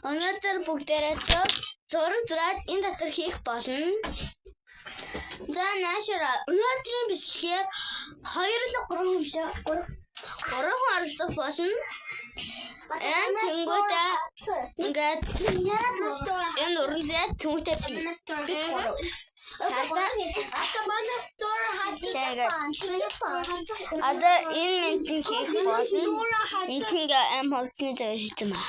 Өнөөдөр бүгдээрээ зураг зураад энэ дотор хийх болно. За наашаа өнөөдрийн бичлэгээр 2-3 хүн оролцох болно. Энэ тэнгуүтэй ингээд энэ уранзай түүнтэй би гурав. Одоо энэ ментийн хийх болно. Ингээ аим холцны зав шийдэм ба.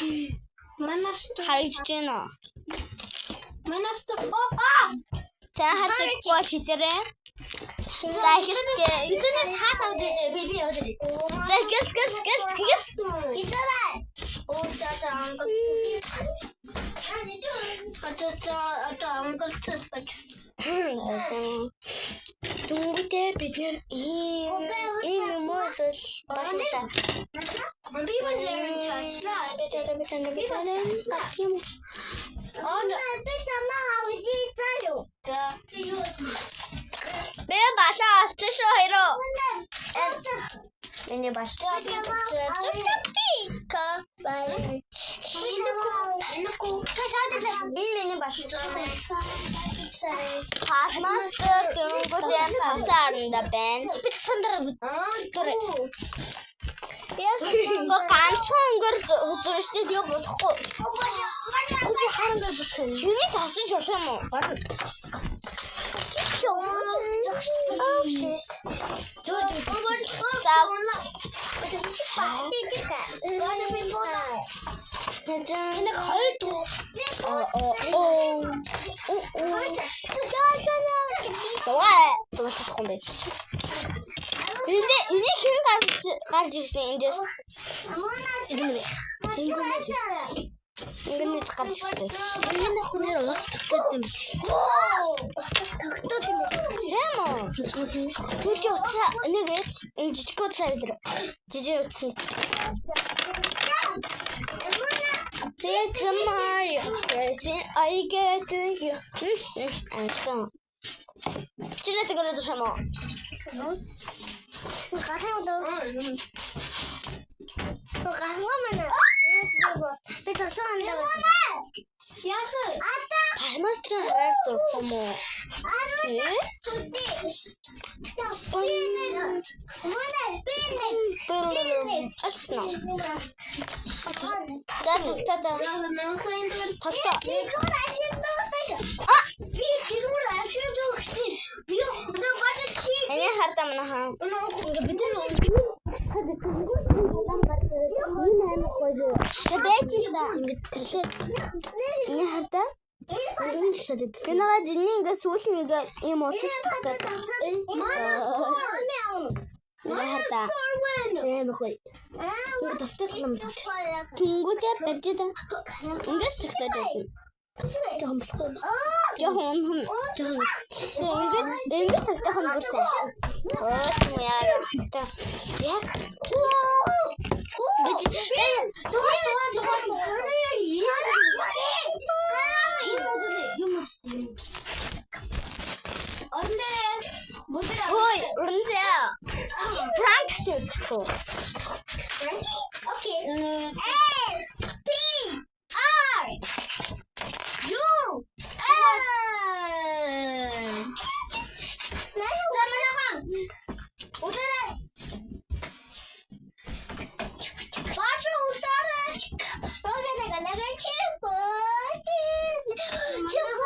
Хайж гэнэ. За хацаг бол хийсэрээ. За ихсгээ. Эдгээр цаасаа үдээ би яваад. За гис. Идэрэй. Оо цаасаа ангал. Одоо ангалтад бач. Дүнгийн бид нэр ийм юмс байна. Би байна чачлаа. Би балаа олсон шүү хоёроо. Миний балаа миний мастер дөрөнгөөр хасаарнда байна. Би цандраа яс ганцхан өнгөр зүрхтэй юу болохгүй. Юуны тасч болох юм уу? Ini хэн гарч ирсэн эндээс. Ингээд гарч ирсэн. Энэ хүнээр ус тогтоод юм биш. Ус тогтоод юм биш. Тийм үү? Түүний утсаа нэгэж жижиг утсаа өдр. Жижиг утсан. Take my expression I get to you. Чилээд гөрөд шамаа. Гахаа удаа. Гахаа мана. Би тасаан даа. Яс. Ата. Палмастра хараад тому. Алсна. Эне хартамнаха. Эне харта. Энэгээ зинний ингээд сүүл нь ингээд ийм утас тагтаад. Харта. Эмхой. Ингээд төвтэй тоглоом тавьчих. Тэнгүүтээ барьж даа. Ингээд тагтаад байсан. Жохон болохгүй. Жохон. Ингээд тагтах юм бүрсэн. Яа. Яг. Ой, урнзя. Prank стилчко. Окей. P R U N. Заманахан. Ударай. Башу ударай. Програмга лагачи. Чего?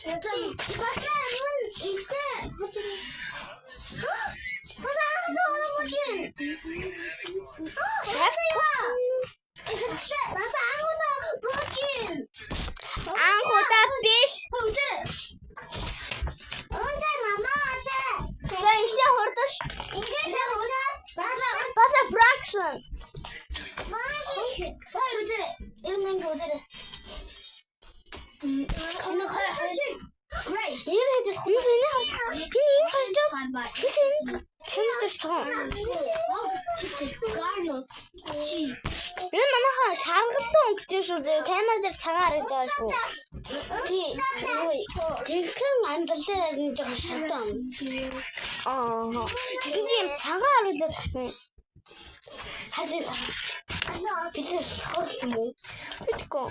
Это башан иде. Анхудаа биш. Өнтэй мамаасе. Гэхдээ хурдаш. Ингээд хурдаш. Бата Браксон. Хай үдээ. Энэ үдээ. Энэ хай. Right. Энэ хэд хүмүүс энэ харж байна. Хэмжиж чам. Энэ манайхаа шаргалтай өнгөтэй шүү зөө. Камер дээр цагаан харж байгаа шүү. Тий. Жинхэнэ амьдрал дээр энэ жоо шалтгаан. Тэгсэн чинь цагаан харуулаад тагсан. Хажуу цагаан. Бид соорсон юм уу? Мэдгүй.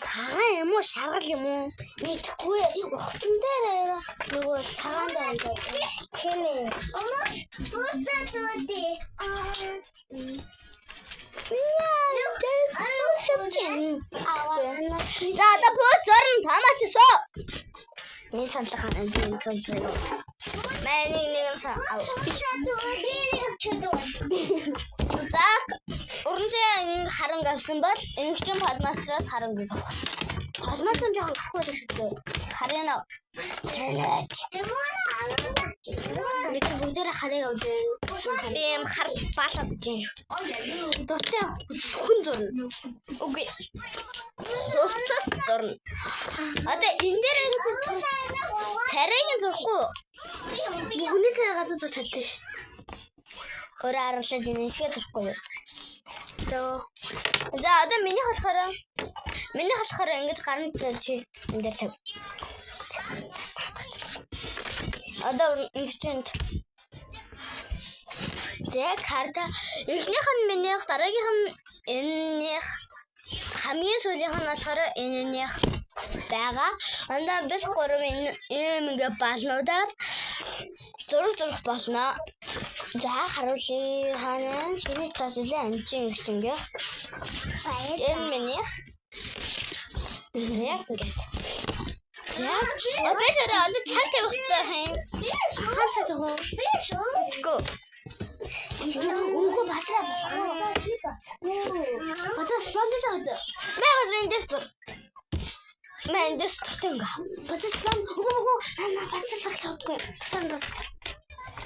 Цагаан юм уу, шаргал юм уу? Мэдгүй. Ухтан дээр нөгөө цагаан дээр ингээд тийм ээ. Бууцаад үгүй. За одоо бууц зорн томат өсөө. Нэг саналхан энэ сонсон. Мэний нэг сан. За уранчаа энэ харан авсан бол энэчэн пластмасраас харан гэж авсан. Пластмас нь жоохон гарахгүй л шүү дээ. Харин бид бүгдээр харыг авч байна. Би юм хар баалаад байна. Дуртай хүн зурна. Үгүй. Хувцас зурна. Одоо энэ дээр царайг зурхгүй. Хүний царай газар зурч чаддаг ш. Өөрөө харуулаад энэ шиг зурхгүй юу. За одоо миний болохоор ингэж гарна чи энэ дээр төв. Одоо ингэж зэг карта эхнийх нь минийх дараагийнх нь энэнийх хамгийн сүүлийнх нь болохоор энэнийх байгаа. Андаа бид гурав энэ ингээ балнуудаар зурх болно. За харуулъя ханаа чиний цаас үлээ амчин ихчингээ. Энэ минийх яг ингэ. За обед одоо цаг тавих хэрэгтэй хайм. Хаан цаг тавих уу? Би шүү. Гөө. Үгүй батраа болох. Батраа спамбис аваад. Мэгаз эндээс зур. Эндээс туртанга. Батраа спам. Үгүй. Батраа сагсаадгүй. Тасандас.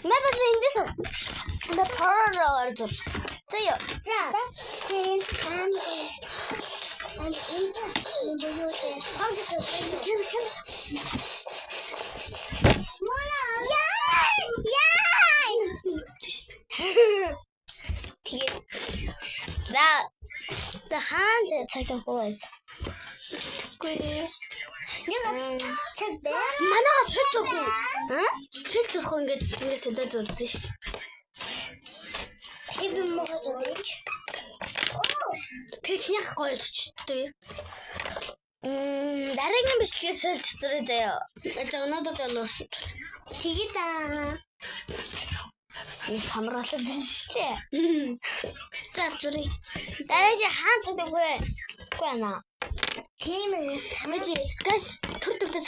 Мэгаз эндээс. Энд параар зур. Заяа. За. The hand take a voice. Манаас хэвчээгүй. Хэвчээхгүй ингээд сүлдээ зурдаг шүү. Хэв мөгөж өгч. Тэсний гоё болчихтой. Дараагийн бичлэгээс зурээ заяа. Одоо өнөөдөр залуурсан. Тэгээ заа. Энэ самруулаад байна шүү дээ. За зүрий. Дараагийн хаан цагдаггүй. Үгүй наа. Тийм ээ. Хамаач газ төр төвдө